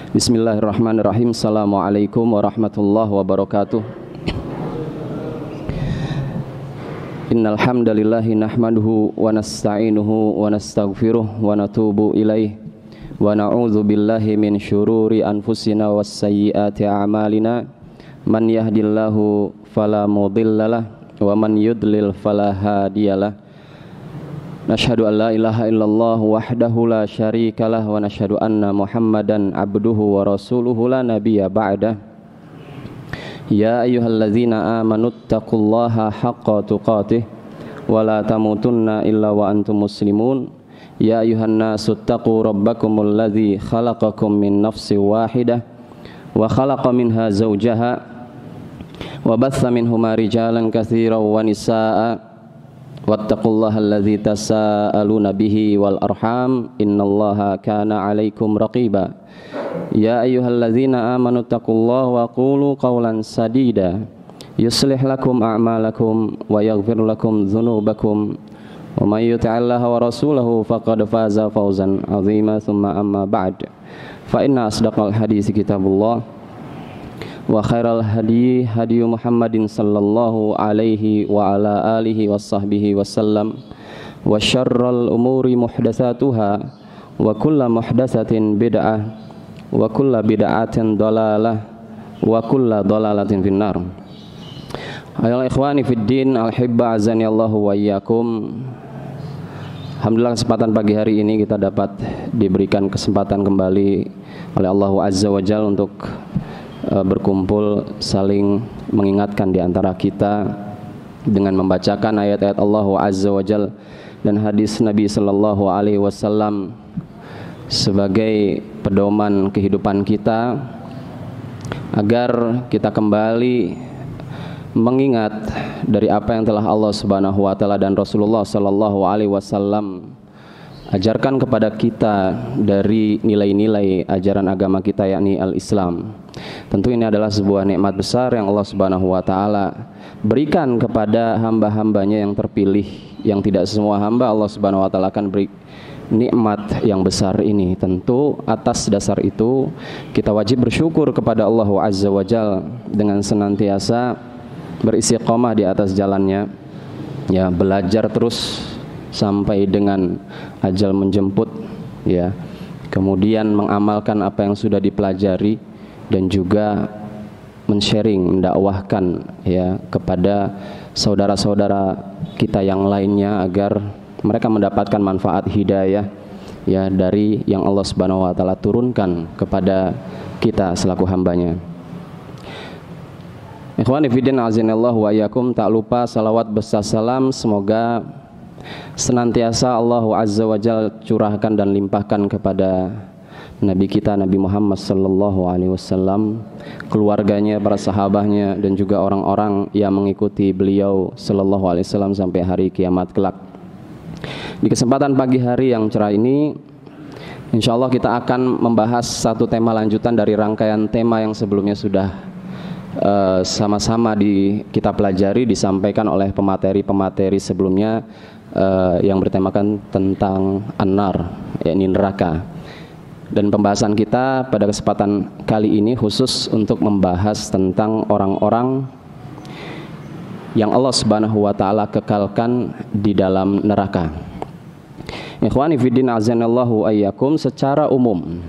Bismillahirrahmanirrahim. Assalamualaikum warahmatullahi wabarakatuh. Innal hamdalillahi nahmaduhu wa nasta'inuhu wa nastaghfiruh wa natubu ilaih wa na'udzu billahi min syururi anfusina was sayyiati a'malina. Man yahdillahu fala mudhillalah wa man yudlil fala hadiyalah. Nashhadu an la ilaha illallah wahdahu la syarikalah wa nashhadu anna Muhammadan abduhu wa rasuluhu la nabiyya ba'dah. Ya ayyuhalladzina amanu taqullaha haqqa tuqatih wa la tamutunna illa wa antum muslimun. Ya ayyuhan nasu taqu rabbakumul ladzi khalaqakum min nafsin wahidah wa khalaqa minha zawjaha wa batha minhuma rijalan katsiran wa nisaa'a. Wattaqullaha alladzi tasaaluna bihi wal arham innallaha kana 'alaikum raqiba. Ya ayyuhalladzina amanu taqullaha wa qulu qawlan sadida yuslih lakum a'malakum wa yaghfir lakum dzunubakum wa may yuti'illaha wa rasulahu faqad faza fawzan 'azima. Tsumma amma ba'd, fa inna asdaqal hadits kitabullah wa khairal hadi hadi Muhammadin sallallahu alaihi wa ala alihi washabbihi wasallam wa syarrul umuri muhdatsatuha wa kullu muhdatsatin bid'ah wa kullu bid'atin dhalalah wa kullu dhalalatin finnar. Ayol ikhwani fid din al-hibba azani Allahu wa iyyakum. Alhamdulillah kesempatan pagi hari ini kita dapat diberikan kesempatan kembali oleh Allah Azza wa Jalla untuk berkumpul saling mengingatkan di antara kita dengan membacakan ayat-ayat Allah Azza wa Jalla dan hadis Nabi sallallahu alaihi wasallam sebagai pedoman kehidupan kita agar kita kembali mengingat dari apa yang telah Allah Subhanahu wa taala dan Rasulullah sallallahu alaihi wasallam ajarkan kepada kita dari nilai-nilai ajaran agama kita, yakni al-Islam. Tentu ini adalah sebuah nikmat besar yang Allah Subhanahu wa taala berikan kepada hamba-hambanya yang terpilih, yang tidak semua hamba Allah Subhanahu wa taala akan beri nikmat yang besar ini. Tentu atas dasar itu kita wajib bersyukur kepada Allah Azza wa Jalla dengan senantiasa beristiqomah di atas jalannya, ya, belajar terus sampai dengan ajal menjemput, ya, kemudian mengamalkan apa yang sudah dipelajari dan juga men-sharing, mendakwahkan, ya, kepada saudara-saudara kita yang lainnya agar mereka mendapatkan manfaat hidayah, ya, dari yang Allah Subhanahu wa taala turunkan kepada kita selaku hambanya. Ikhwani fillah azinallahu wa iyyakum, tak lupa salawat beserta salam semoga senantiasa Allah Azza wa Jalla curahkan dan limpahkan kepada Nabi kita Nabi Muhammad sallallahu alaihi wasallam, keluarganya, para sahabatnya dan juga orang-orang yang mengikuti beliau sallallahu alaihi wasallam sampai hari kiamat kelak. Di kesempatan pagi hari yang cerah ini, insyaallah kita akan membahas satu tema lanjutan dari rangkaian tema yang sebelumnya sudah sama-sama kita pelajari, disampaikan oleh pemateri-pemateri sebelumnya, yang bertemakan tentang an-nar, yakni neraka. Dan pembahasan kita pada kesempatan kali ini khusus untuk membahas tentang orang-orang yang Allah Subhanahu wa taala kekalkan di dalam neraka. Ikhwani fiddin azanallahu ayyakum, secara umum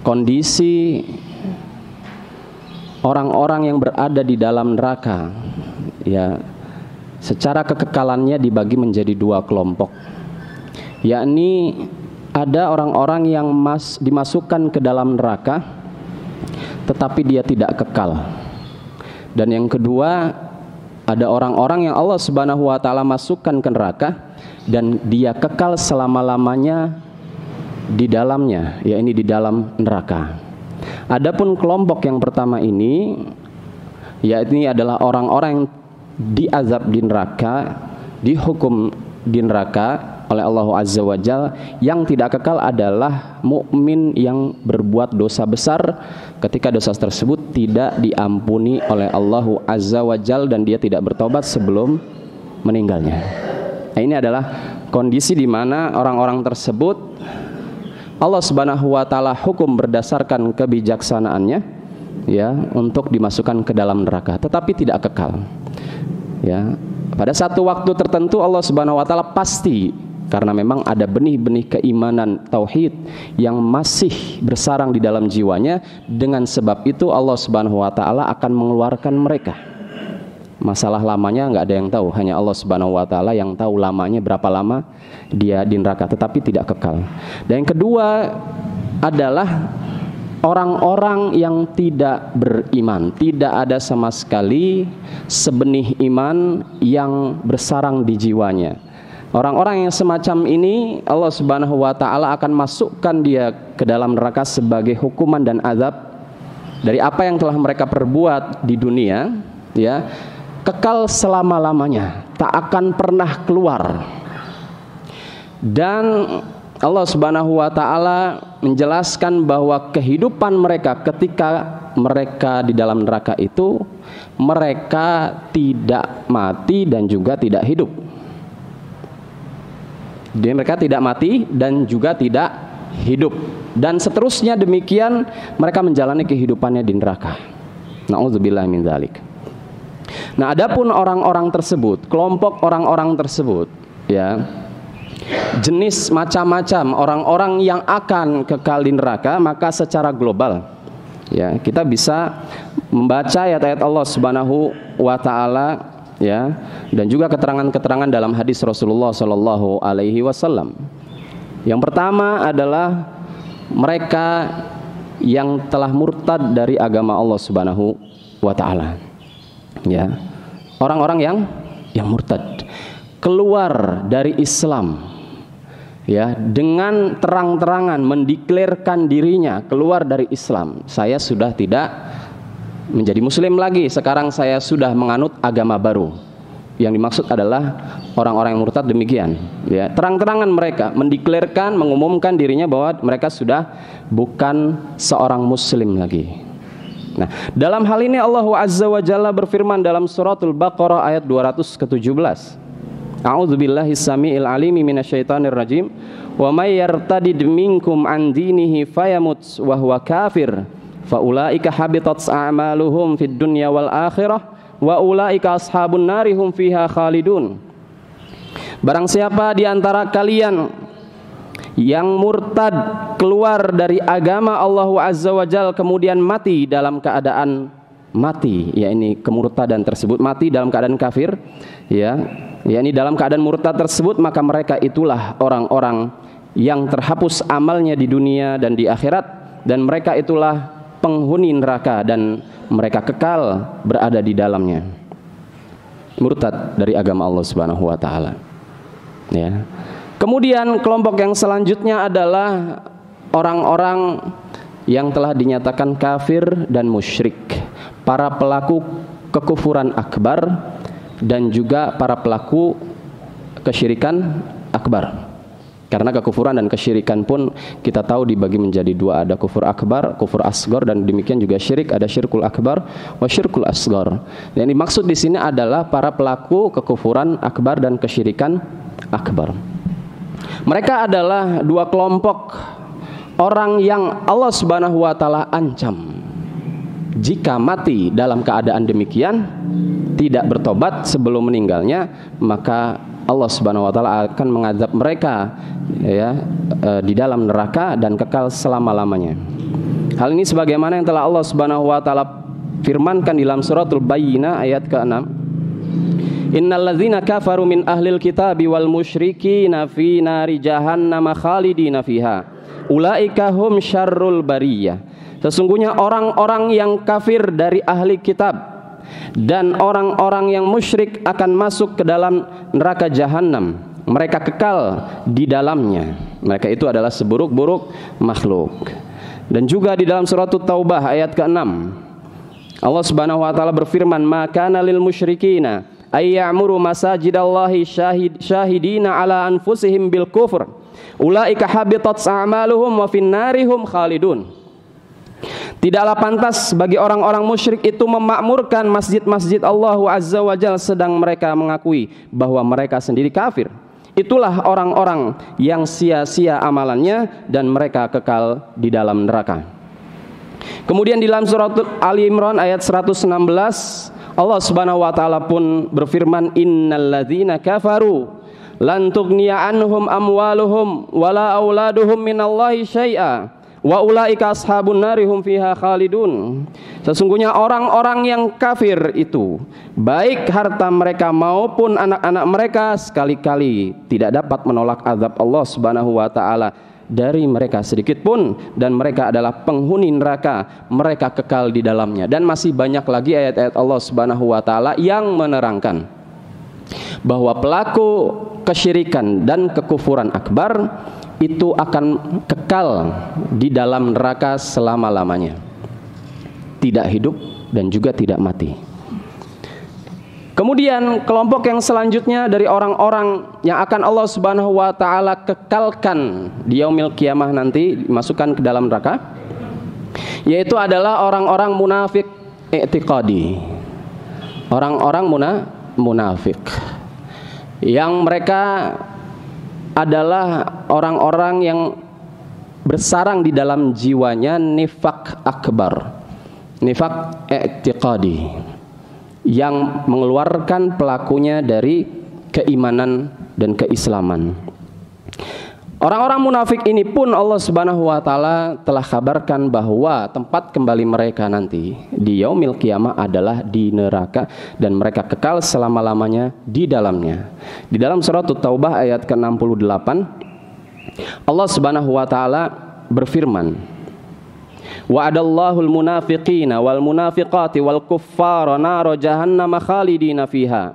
kondisi orang-orang yang berada di dalam neraka, ya, secara kekekalannya dibagi menjadi dua kelompok, yakni ada orang-orang yang dimasukkan ke dalam neraka tetapi dia tidak kekal, dan yang kedua ada orang-orang yang Allah Subhanahu wa taala masukkan ke neraka dan dia kekal selama-lamanya di dalamnya, yakni di dalam neraka. Adapun kelompok yang pertama ini, yakni adalah orang-orang yang diazab di neraka, dihukum di neraka oleh Allah Azza wa Jalla. Yang tidak kekal adalah mukmin yang berbuat dosa besar ketika dosa tersebut tidak diampuni oleh Allah Azza wa Jalla dan dia tidak bertobat sebelum meninggalnya. Nah, ini adalah kondisi di mana orang-orang tersebut Allah Subhanahu wa taala hukum berdasarkan kebijaksanaannya, ya, untuk dimasukkan ke dalam neraka, tetapi tidak kekal. Ya, pada satu waktu tertentu Allah Subhanahu wa taala pasti, karena memang ada benih-benih keimanan tauhid yang masih bersarang di dalam jiwanya, dengan sebab itu Allah Subhanahu wa taala akan mengeluarkan mereka. Masalah lamanya nggak ada yang tahu, hanya Allah Subhanahu wa taala yang tahu lamanya, berapa lama dia di neraka, tetapi tidak kekal. Dan yang kedua adalah orang-orang yang tidak beriman, tidak ada sama sekali sebenih iman yang bersarang di jiwanya. Orang-orang yang semacam ini Allah Subhanahu wa taala akan masukkan dia ke dalam neraka sebagai hukuman dan azab dari apa yang telah mereka perbuat di dunia, ya. Kekal selama-lamanya, tak akan pernah keluar. Dan Allah Subhanahu wa taala menjelaskan bahwa kehidupan mereka ketika mereka di dalam neraka itu, mereka tidak mati dan juga tidak hidup. Jadi mereka tidak mati dan juga tidak hidup, dan seterusnya demikian mereka menjalani kehidupannya di neraka. Na'udzubillah min dzalik. Nah, adapun orang-orang tersebut, kelompok orang-orang tersebut, ya, jenis macam-macam orang-orang yang akan kekal di neraka, maka secara global, ya, kita bisa membaca ayat-ayat Allah Subhanahu wa taala, ya, dan juga keterangan-keterangan dalam hadis Rasulullah Shallallahu alaihi wasallam. Yang pertama adalah mereka yang telah murtad dari agama Allah Subhanahu wa taala. Ya, orang-orang yang murtad, keluar dari Islam, ya, dengan terang-terangan mendeklarkan dirinya keluar dari Islam. Saya sudah tidak menjadi muslim lagi, sekarang saya sudah menganut agama baru. Yang dimaksud adalah orang-orang yang murtad demikian, ya, terang-terangan mereka mendeklarkan, mengumumkan dirinya bahwa mereka sudah bukan seorang muslim lagi. Nah, dalam hal ini Allah Azza wa Jalla berfirman dalam suratul Baqarah ayat 217. A'udzubillahi samiil alimi minasyaitonir rajim. Wa may yartadid minkum an dinihi fayamut wa huwa kafir faulaika habitat a'maluhum fid dunya wal akhirah wa ulaika ashabun nari hum fiha khalidun. Barang siapa di antara kalian yang murtad, keluar dari agama Allah Azza wa Jalla, kemudian mati dalam keadaan mati, ya, ini kemurtadan tersebut, mati dalam keadaan kafir, ya, ini dalam keadaan murtad tersebut, maka mereka itulah orang-orang yang terhapus amalnya di dunia dan di akhirat, dan mereka itulah penghuni neraka dan mereka kekal berada di dalamnya. Murtad dari agama Allah Subhanahu wa taala, ya. Kemudian kelompok yang selanjutnya adalah orang-orang yang telah dinyatakan kafir dan musyrik, para pelaku kekufuran akbar dan juga para pelaku kesyirikan akbar. Karena kekufuran dan kesyirikan pun kita tahu dibagi menjadi dua, ada kufur akbar, kufur asghar, dan demikian juga syirik, ada syirkul akbar wa syirkul asghar. Yang dimaksud di sini adalah para pelaku kekufuran akbar dan kesyirikan akbar. Mereka adalah dua kelompok orang yang Allah Subhanahu wa taala ancam. Jika mati dalam keadaan demikian, tidak bertobat sebelum meninggalnya, maka Allah Subhanahu wa taala akan mengazab mereka, ya, di dalam neraka dan kekal selama-lamanya. Hal ini sebagaimana yang telah Allah Subhanahu wa taala firmankan dalam suratul Bayyinah ayat ke-6. Innal ladzina kafaru min ahlil kitabi wal musyrikina fi nari jahannam khalidina fiha ulaika hum syarrul bariyah. Sesungguhnya orang-orang yang kafir dari ahli kitab dan orang-orang yang musyrik akan masuk ke dalam neraka jahanam. Mereka kekal di dalamnya. Mereka itu adalah seburuk-buruk makhluk. Dan juga di dalam surat Taubah ayat ke-6, Allah Subhanahu wa taala berfirman, "Maka lil musyrikina ayyamuru masajidallahi syahidina ala anfusihim bil kufr ulaika habitat a'maluhum wa finnarihum khalidun." Tidaklah pantas bagi orang-orang musyrik itu memakmurkan masjid-masjid Allah Azza wa Jalla sedang mereka mengakui bahwa mereka sendiri kafir. Itulah orang-orang yang sia-sia amalannya dan mereka kekal di dalam neraka. Kemudian di dalam surat Ali Imran ayat 116, Allah Subhanahu wa taala pun berfirman, innalladzina kafaru lan tughniya anhum amwaluhum wala auladuhum minallahi syai'a wa ulaika ashabun nari hum fiha khalidun. Sesungguhnya orang-orang yang kafir itu, baik harta mereka maupun anak-anak mereka, sekali-kali tidak dapat menolak azab Allah Subhanahu wa taala dari mereka sedikit pun, dan mereka adalah penghuni neraka, mereka kekal di dalamnya. Dan masih banyak lagi ayat-ayat Allah Subhanahu wa taala yang menerangkan bahwa pelaku kesyirikan dan kekufuran akbar itu akan kekal di dalam neraka selama-lamanya, tidak hidup dan juga tidak mati. Kemudian kelompok yang selanjutnya dari orang-orang yang akan Allah Subhanahu wa taala kekalkan di yaumil kiamah nanti, dimasukkan ke dalam neraka, yaitu adalah orang-orang munafik i'tiqadi. Orang-orang munafik yang mereka adalah orang-orang yang bersarang di dalam jiwanya nifak akbar, nifak i'tiqadi, yang mengeluarkan pelakunya dari keimanan dan keislaman. Orang-orang munafik ini pun Allah Subhanahu wa taala telah kabarkan bahwa tempat kembali mereka nanti di yaumil qiyamah adalah di neraka, dan mereka kekal selama-lamanya di dalamnya. Di dalam surat At-Taubah ayat ke-68, Allah Subhanahu wa taala berfirman, wa'adallahul munafiqina wal munafiqati wal kuffara nara jahannam khalidina fiha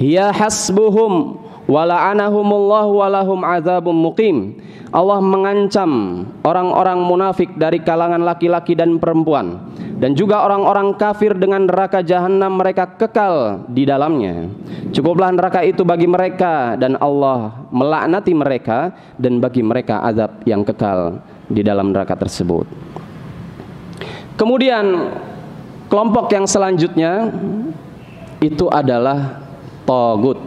hiya hasbuhum wa la'anahumullahu wa lahum adzabun muqim. Allah mengancam orang-orang munafik dari kalangan laki-laki dan perempuan, dan juga orang-orang kafir dengan neraka jahanam, mereka kekal di dalamnya. Cukuplah neraka itu bagi mereka, dan Allah melaknati mereka, dan bagi mereka azab yang kekal di dalam neraka tersebut. Kemudian kelompok yang selanjutnya itu adalah tagut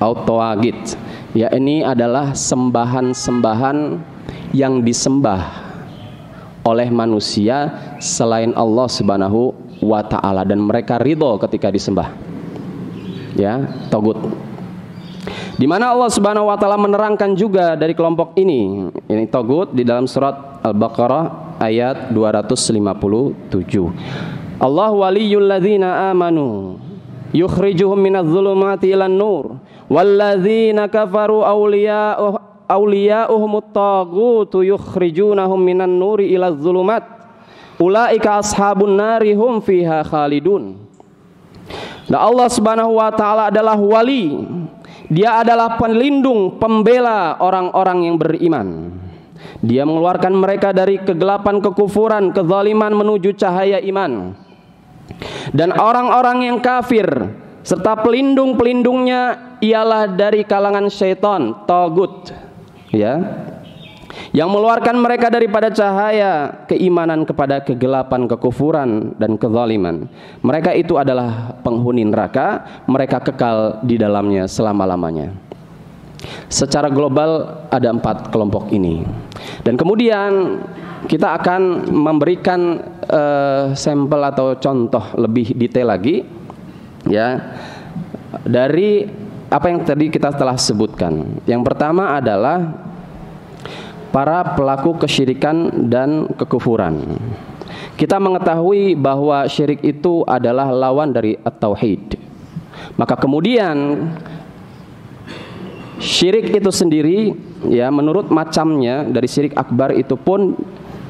atau tawagit. Ya, ini adalah sembahan-sembahan yang disembah oleh manusia selain Allah Subhanahu wa taala, dan mereka ridho ketika disembah. Ya, tagut. Di mana Allah Subhanahu wa taala menerangkan juga dari kelompok ini tagut di dalam surat Al-Baqarah ayat 257. Allah waliyul ladzina amanu yukhrijuhum minadh dhulumati ilan nur walladzina kafaru awliya'uhumut tagutu yukhrijunahum minan nuri ilaz dhulumat ulaika ashabun nari hum fiha khalidun. Nah, Allah Subhanahu wa taala adalah wali. Dia adalah pelindung, pembela orang-orang yang beriman. Dia mengeluarkan mereka dari kegelapan kekufuran, kezaliman menuju cahaya iman. Dan orang-orang yang kafir serta pelindung-pelindungnya ialah dari kalangan syaitan, tagut, ya, yang mengeluarkan mereka daripada cahaya keimanan kepada kegelapan kekufuran dan kezaliman. Mereka itu adalah penghuni neraka, mereka kekal di dalamnya selama-lamanya. Secara global ada 4 kelompok ini. Dan kemudian kita akan memberikan sampel atau contoh lebih detail lagi, ya, dari apa yang tadi kita telah sebutkan. Yang pertama adalah para pelaku kesyirikan dan kekufuran. Kita mengetahui bahwa syirik itu adalah lawan dari at-tauhid. Maka kemudian syirik itu sendiri, ya, menurut macamnya dari syirik akbar itu pun,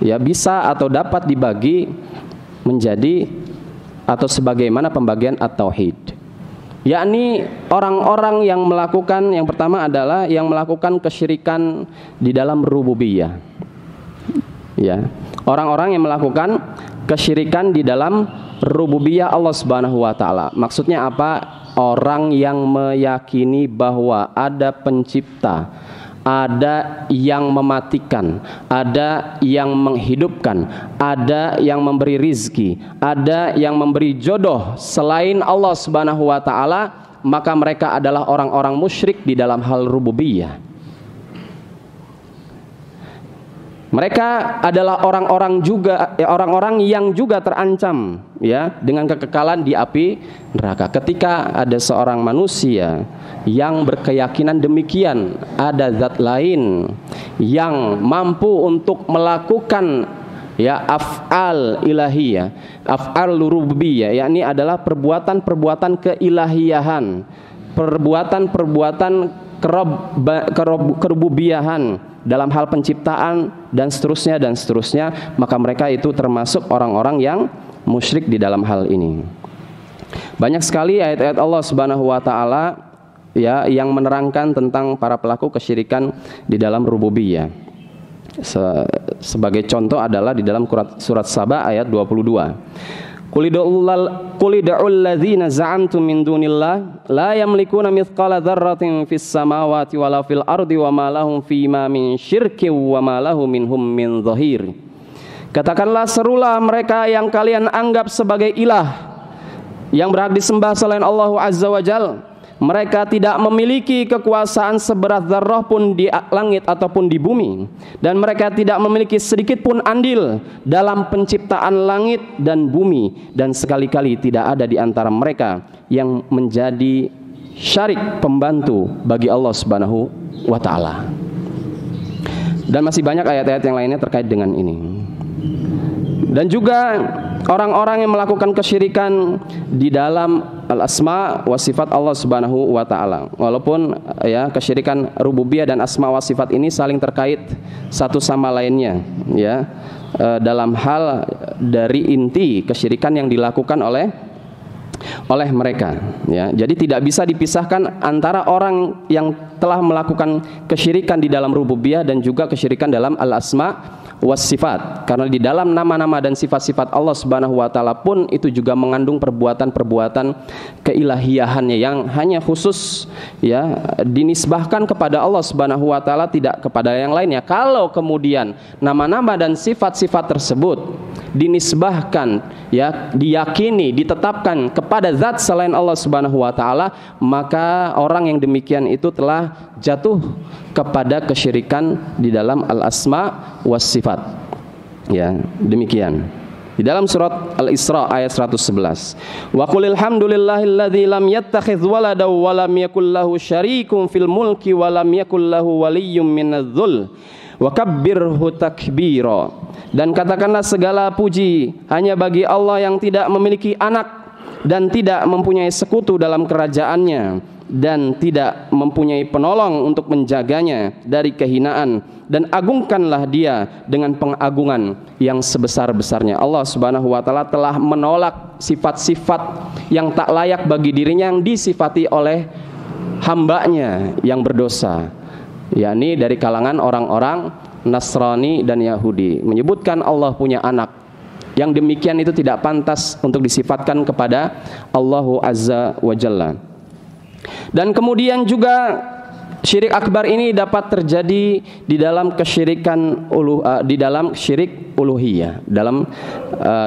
ya, bisa atau dapat dibagi menjadi atau sebagaimana pembagian at-tauhid. Yakni orang-orang yang melakukan, yang pertama adalah yang melakukan kesyirikan di dalam rububiyah. Ya, orang-orang yang melakukan kesyirikan di dalam rububiyah Allah Subhanahu wa taala. Maksudnya apa? Orang yang meyakini bahwa ada pencipta, ada yang mematikan, ada yang menghidupkan, ada yang memberi rizki, ada yang memberi jodoh selain Allah Subhanahu wa taala, maka mereka adalah orang-orang musyrik di dalam hal rububiyah. Mereka adalah orang-orang yang juga terancam ya dengan kekekalan di api neraka. Ketika ada seorang manusia yang berkeyakinan demikian, ada zat lain yang mampu untuk melakukan ya af'al ilahiyah, af'al rububiyah, yakni adalah perbuatan-perbuatan keilahiyahan, perbuatan-perbuatan kerububiyahan dalam hal penciptaan dan seterusnya, maka mereka itu termasuk orang-orang yang musyrik di dalam hal ini. Banyak sekali ayat-ayat Allah Subhanahu wa taala ya yang menerangkan tentang para pelaku kesyirikan di dalam rububiyah. Sebagai contoh adalah di dalam surat Saba ayat 22. Qul id'ul ladzina za'amtum min dunillah la yamlikuna mithqala dzarratin fis samawati wala fil ardi wa ma lahum fima min syirkin wa ma lahu minhum min dhahir. Katakanlah, serulah mereka yang kalian anggap sebagai ilah yang berhak disembah selain Allah Azza wa Jalla. Mereka tidak memiliki kekuasaan seberat zarrah pun di langit ataupun di bumi, dan mereka tidak memiliki sedikit pun andil dalam penciptaan langit dan bumi, dan sekali-kali tidak ada di antara mereka yang menjadi syarik pembantu bagi Allah Subhanahu wa taala. Dan masih banyak ayat-ayat yang lainnya terkait dengan ini. Dan juga orang-orang yang melakukan kesyirikan di dalam al-asma wa sifat Allah Subhanahu wa taala. Walaupun ya kesyirikan rububiyah dan asma wa sifat ini saling terkait satu sama lainnya ya, dalam hal dari inti kesyirikan yang dilakukan oleh mereka ya. Jadi tidak bisa dipisahkan antara orang yang telah melakukan kesyirikan di dalam rububiyah dan juga kesyirikan dalam al-asma wasifat, karena di dalam nama-nama dan sifat-sifat Allah Subhanahu wa taala pun itu juga mengandung perbuatan-perbuatan keilahiyahannya yang hanya khusus ya dinisbahkan kepada Allah Subhanahu wa taala, tidak kepada yang lainnya. Kalau kemudian nama-nama dan sifat-sifat tersebut dinisbahkan ya, diyakini, ditetapkan kepada zat selain Allah Subhanahu wa taala, maka orang yang demikian itu telah jatuh kepada kesyirikan di dalam al-asma was sifat. Ya, demikian. Di dalam surat Al-Isra ayat 111. Wa qulil hamdulillahilladzi lam yattakhidz walada wa lam yakul lahu syarikun fil mulki wa lam yakul lahu waliyyun minadh-dhul wa kabbirhu takbira. Dan katakanlah, segala puji hanya bagi Allah yang tidak memiliki anak dan tidak mempunyai sekutu dalam kerajaannya, dan tidak mempunyai penolong untuk menjaganya dari kehinaan, dan agungkanlah dia dengan pengagungan yang sebesar-besarnya. Allah Subhanahu wa taala telah menolak sifat-sifat yang tak layak bagi dirinya yang disifati oleh hambanya yang berdosa, yakni dari kalangan orang-orang Nasrani dan Yahudi, menyebutkan Allah punya anak. Yang demikian itu tidak pantas untuk disifatkan kepada Allah Azza wa Jalla. Dan kemudian juga syirik akbar ini dapat terjadi di dalam kesyirikan di dalam syirik uluhiyah,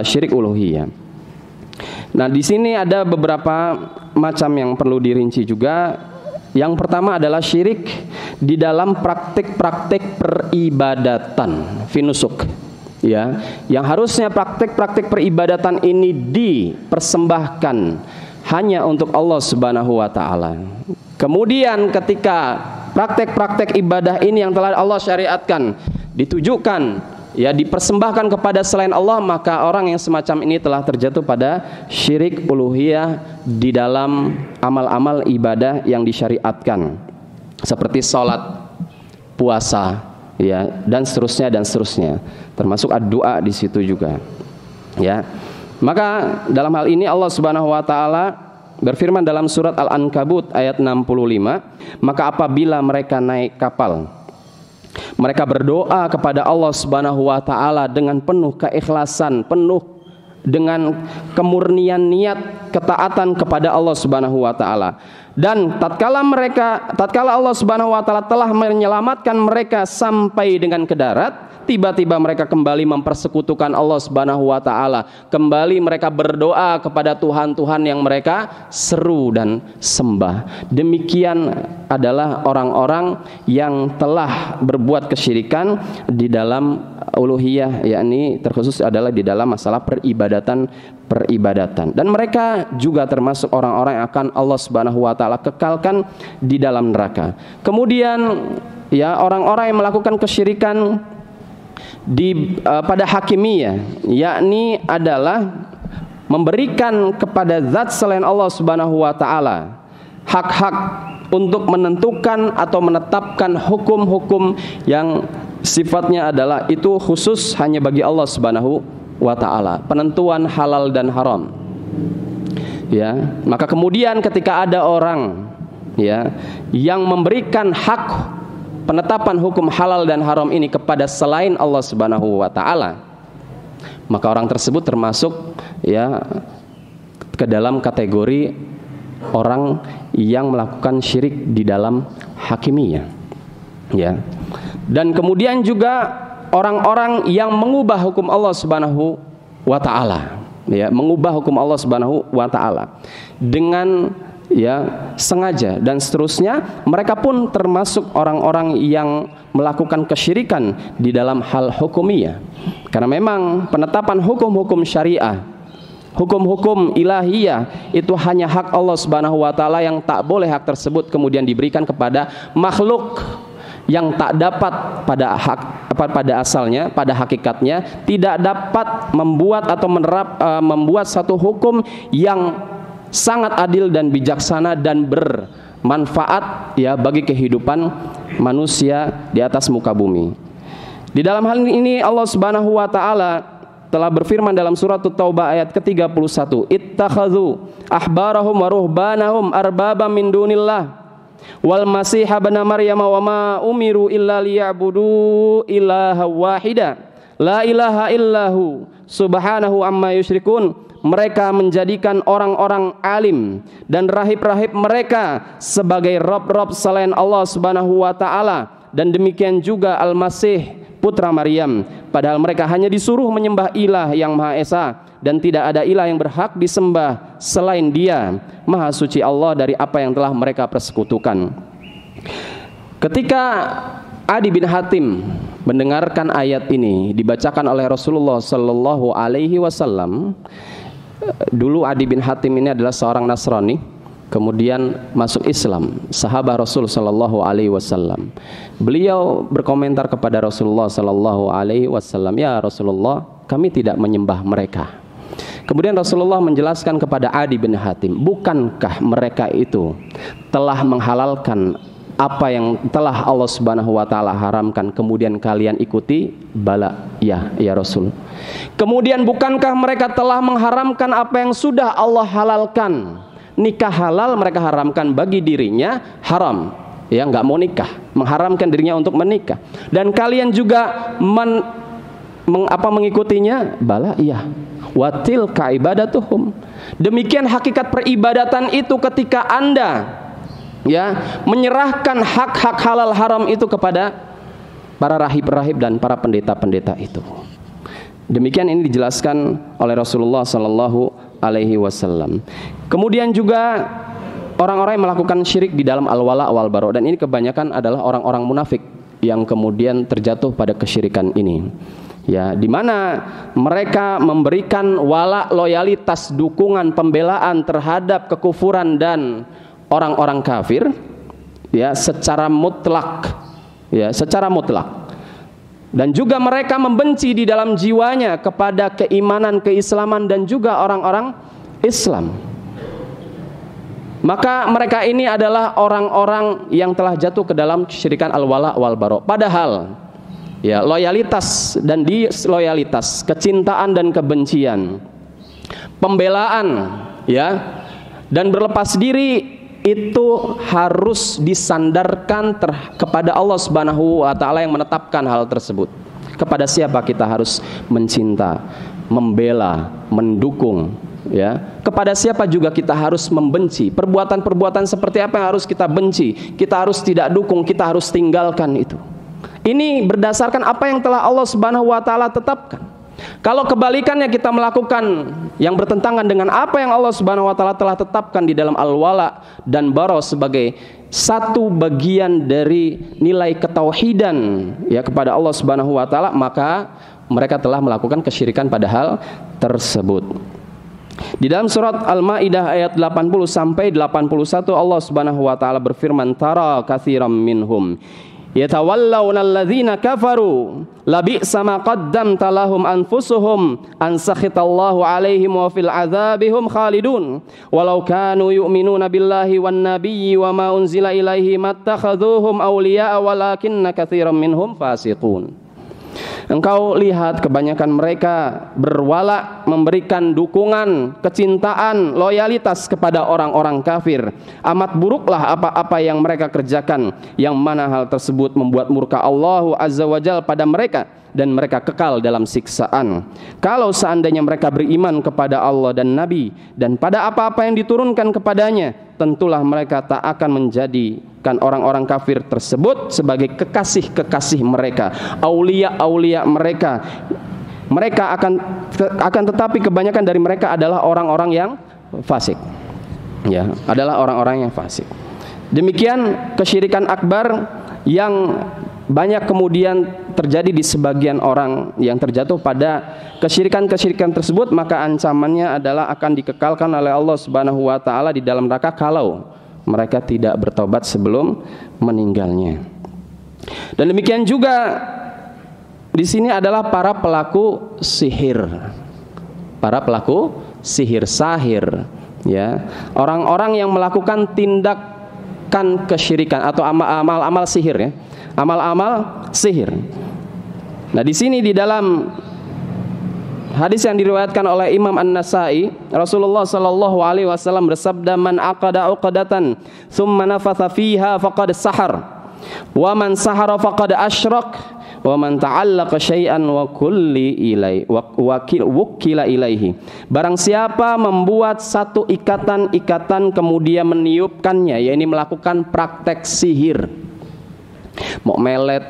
syirik uluhiyah. Nah, di sini ada beberapa macam yang perlu dirinci juga. Yang pertama adalah syirik di dalam praktik-praktik peribadatan, finusuk. Ya, yang harusnya praktik-praktik peribadatan ini dipersembahkan hanya untuk Allah Subhanahu wa taala. Kemudian ketika praktek-praktek ibadah ini yang telah Allah syariatkan ditujukan ya dipersembahkan kepada selain Allah, maka orang yang semacam ini telah terjatuh pada syirik uluhiyah di dalam amal-amal ibadah yang disyariatkan, seperti sholat, puasa, ya, dan seterusnya, termasuk doa di situ juga, ya. Maka dalam hal ini Allah Subhanahu wa taala berfirman dalam surat Al-Ankabut ayat 65, maka apabila mereka naik kapal, mereka berdoa kepada Allah Subhanahu wa taala dengan penuh keikhlasan, penuh dengan kemurnian niat ketaatan kepada Allah Subhanahu wa taala. Dan tatkala Allah Subhanahu wa taala telah menyelamatkan mereka sampai dengan ke darat, tiba-tiba mereka kembali mempersekutukan Allah Subhanahu wa taala, kembali mereka berdoa kepada Tuhan-Tuhan yang mereka seru dan sembah. Demikian adalah orang-orang yang telah berbuat kesyirikan di dalam uluhiyah, yakni terkhusus adalah di dalam masalah peribadatan. Dan mereka juga termasuk orang-orang yang akan Allah Subhanahu wa taala kekalkan di dalam neraka. Kemudian ya, orang-orang yang melakukan kesyirikan pada hakimiyah, yakni adalah memberikan kepada zat selain Allah Subhanahu wa taala hak-hak untuk menentukan atau menetapkan hukum-hukum yang sifatnya adalah itu khusus hanya bagi Allah Subhanahu wa ta'ala, penentuan halal dan haram. Ya, maka kemudian ketika ada orang ya yang memberikan hak penetapan hukum halal dan haram ini kepada selain Allah Subhanahu wa ta'ala, maka orang tersebut termasuk ya ke dalam kategori orang yang melakukan syirik di dalam hakimiyah. Ya. Dan kemudian juga orang-orang yang mengubah hukum Allah Subhanahu wa taala, ya, mengubah hukum Allah Subhanahu wa taala dengan ya sengaja dan seterusnya, mereka pun termasuk orang-orang yang melakukan kesyirikan di dalam hal hukumiyah. Karena memang penetapan hukum-hukum syariah, hukum-hukum ilahiyah itu hanya hak Allah Subhanahu wa taala, yang tak boleh hak tersebut kemudian diberikan kepada makhluk yang tak dapat pada asalnya, pada hakikatnya tidak dapat membuat atau membuat satu hukum yang sangat adil dan bijaksana dan bermanfaat ya bagi kehidupan manusia di atas muka bumi. Di dalam hal ini Allah Subhanahu wa taala telah berfirman dalam surat At-Taubah ayat ke-31, ittakhadhu ahbarahum wa ruhbanahum arbaba min dunillah wal masih ibn maryam wa ma umiru illa liya'budu ilaha wahida la ilaha illahu subhanahu amma yusyrikun. Mereka menjadikan orang-orang alim dan rahib-rahib mereka sebagai rob-rob selain Allah Subhanahu wa taala, dan demikian juga Al-Masih putra Maryam, padahal mereka hanya disuruh menyembah ilah yang Maha Esa dan tidak ada ilah yang berhak disembah selain Dia. Maha suci Allah dari apa yang telah mereka persekutukan. Ketika Adi bin Hatim mendengarkan ayat ini dibacakan oleh Rasulullah sallallahu alaihi wasallam, dulu Adi bin Hatim ini adalah seorang Nasrani, kemudian masuk Islam, sahabat Rasul sallallahu alaihi wasallam. Beliau berkomentar kepada Rasulullah sallallahu alaihi wasallam, "Ya Rasulullah, kami tidak menyembah mereka." Kemudian Rasulullah menjelaskan kepada Adi bin Hatim, "Bukankah mereka itu telah menghalalkan apa yang telah Allah Subhanahu wa taala haramkan, kemudian kalian ikuti?" "Bala, ya Rasul." "Kemudian bukankah mereka telah mengharamkan apa yang sudah Allah halalkan? Nikah halal mereka haramkan bagi dirinya, haram, ya nggak mau nikah, mengharamkan dirinya untuk menikah. Dan kalian juga mengikutinya?" "Bala, iya." "Watil ka ibadatuhum." Demikian hakikat peribadatan itu ketika Anda ya menyerahkan hak-hak halal haram itu kepada para rahib-rahib dan para pendeta-pendeta itu. Demikian ini dijelaskan oleh Rasulullah sallallahu alaihi wasallam. Kemudian juga orang-orang yang melakukan syirik di dalam al-wala wal bara, dan ini kebanyakan adalah orang-orang munafik yang kemudian terjatuh pada kesyirikan ini. Ya, di mana mereka memberikan wala, loyalitas, dukungan, pembelaan terhadap kekufuran dan orang-orang kafir ya secara mutlak, ya secara mutlak. Dan juga mereka membenci di dalam jiwanya kepada keimanan, keislaman dan juga orang-orang Islam. Maka mereka ini adalah orang-orang yang telah jatuh ke dalam kesyirikan al-wala wal bara. Padahal ya loyalitas dan disloyalitas, kecintaan dan kebencian, pembelaan ya dan berlepas diri itu harus disandarkan kepada Allah Subhanahu wa taala yang menetapkan hal tersebut. Kepada siapa kita harus mencinta, membela, mendukung, ya. Kepada siapa juga kita harus membenci. Perbuatan-perbuatan seperti apa yang harus kita benci, kita harus tidak dukung, kita harus tinggalkan itu. Ini berdasarkan apa yang telah Allah Subhanahu wa taala tetapkan. Kalau kebalikannya kita melakukan yang bertentangan dengan apa yang Allah Subhanahu wa taala telah tetapkan di dalam Al-Wala dan Bara sebagai satu bagian dari nilai ketauhidan ya kepada Allah Subhanahu wa taala, maka mereka telah melakukan kesyirikan pada hal tersebut. Di dalam surat Al-Maidah ayat 80 sampai 81 Allah Subhanahu wa taala berfirman, "Tara katsiran minhum yatawallawna alladzina kafaru labi'sa ma qaddamta lahum anfusuhum an sakhitallahu 'alaihim wa fil 'adzabihim khalidun walau kanu yu'minuna billahi wan nabiyyi wa ma unzila ilaihi mattakhadhuhum awliya'a walakinna katsiran minhum fasiqun." Engkau lihat kebanyakan mereka berwala, memberikan dukungan, kecintaan, loyalitas kepada orang-orang kafir. Amat buruklah apa-apa yang mereka kerjakan, yang mana hal tersebut membuat murka Allah Azza wa Jalla pada mereka dan mereka kekal dalam siksaan. Kalau seandainya mereka beriman kepada Allah dan Nabi dan pada apa-apa yang diturunkan kepadanya, tentulah mereka tak akan menjadikan orang-orang kafir tersebut sebagai kekasih-kekasih mereka, aulia-aulia mereka. Mereka akan tetapi kebanyakan dari mereka adalah orang-orang yang fasik. Ya, adalah orang-orang yang fasik. Demikian kesyirikan akbar yang banyak kemudian terjadi di sebagian orang yang terjatuh pada kesyirikan-kesyirikan tersebut, maka ancamannya adalah akan dikekalkan oleh Allah Subhanahu wa taala di dalam neraka kalau mereka tidak bertobat sebelum meninggalnya. Dan demikian juga di sini adalah para pelaku sihir. Para pelaku sihir, sahir, ya. Orang-orang yang melakukan tindakan kesyirikan atau amal-amal sihir, ya. Amal-amal sihir. Nah, di sini di dalam hadis yang diriwayatkan oleh Imam An-Nasa'i, Rasulullah sallallahu alaihi wasallam bersabda, "Man aqada uqdatan thumma nafatha fiha faqad sahar, wa man sahara faqad asyrak, wa man ta'allaqa syai'an wa wukila ilaihi." Barang siapa membuat satu ikatan kemudian meniupkannya, yakni melakukan praktek sihir, mau melet,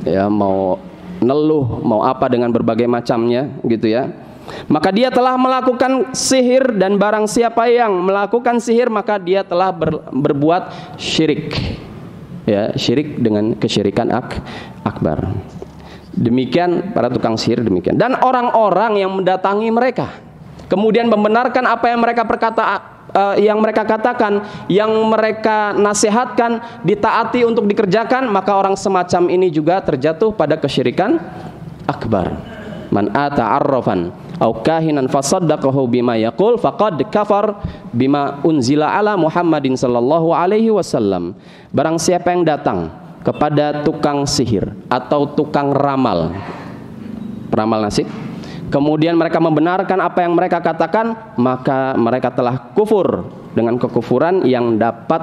ya, mau neluh, mau apa dengan berbagai macamnya, gitu ya. Maka dia telah melakukan sihir, dan barang siapa yang melakukan sihir maka dia telah berbuat syirik, ya, syirik dengan kesyirikan akbar. Demikian para tukang sihir, demikian. Dan orang-orang yang mendatangi mereka kemudian membenarkan apa yang mereka yang mereka katakan, yang mereka nasihatkan, ditaati untuk dikerjakan, maka orang semacam ini juga terjatuh pada kesyirikan akbar. Man ata'arrafan au kahinan fasaddaqahu bima yaqul faqad kafar bima unzila ala Muhammadin sallallahu alaihi wasallam. Barang siapa yang datang kepada tukang sihir atau tukang ramal nasib, kemudian mereka membenarkan apa yang mereka katakan, maka mereka telah kufur dengan kekufuran yang dapat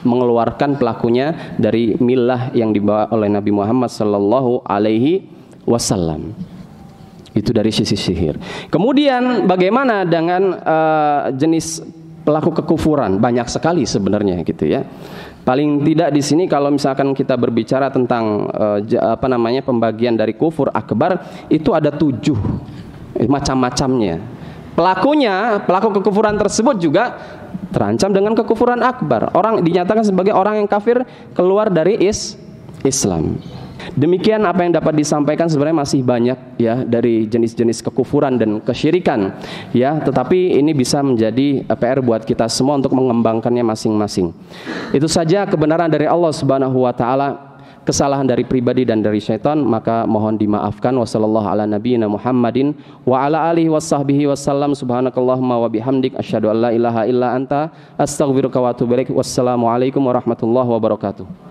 mengeluarkan pelakunya dari millah yang dibawa oleh Nabi Muhammad sallallahu alaihi wasallam. Itu dari sisi sihir. Kemudian bagaimana dengan jenis pelaku kekufuran? Banyak sekali sebenarnya, gitu ya. Paling tidak di sini kalau misalkan kita berbicara tentang pembagian dari kufur akbar, itu ada 7 macam-macamnya. Pelaku kekufuran tersebut juga terancam dengan kekufuran akbar. Orang dinyatakan sebagai orang yang kafir keluar dari Islam. Demikian apa yang dapat disampaikan, sebenarnya masih banyak, ya, dari jenis-jenis kekufuran dan kesyirikan, ya, tetapi ini bisa menjadi PR buat kita semua untuk mengembangkannya masing-masing. Itu saja kebenaran dari Allah Subhanahu wa taala. Kesalahan dari pribadi dan dari syaitan maka mohon dimaafkan. Wassallallahu ala nabiyyina Muhammadin wa ala alihi washabbihi wasallam. Subhanakallahumma wa bihamdik asyhadu an la ilaha illa anta astaghfiruka wa atubu ilaik. Wassalamualaikum warahmatullahi wabarakatuh.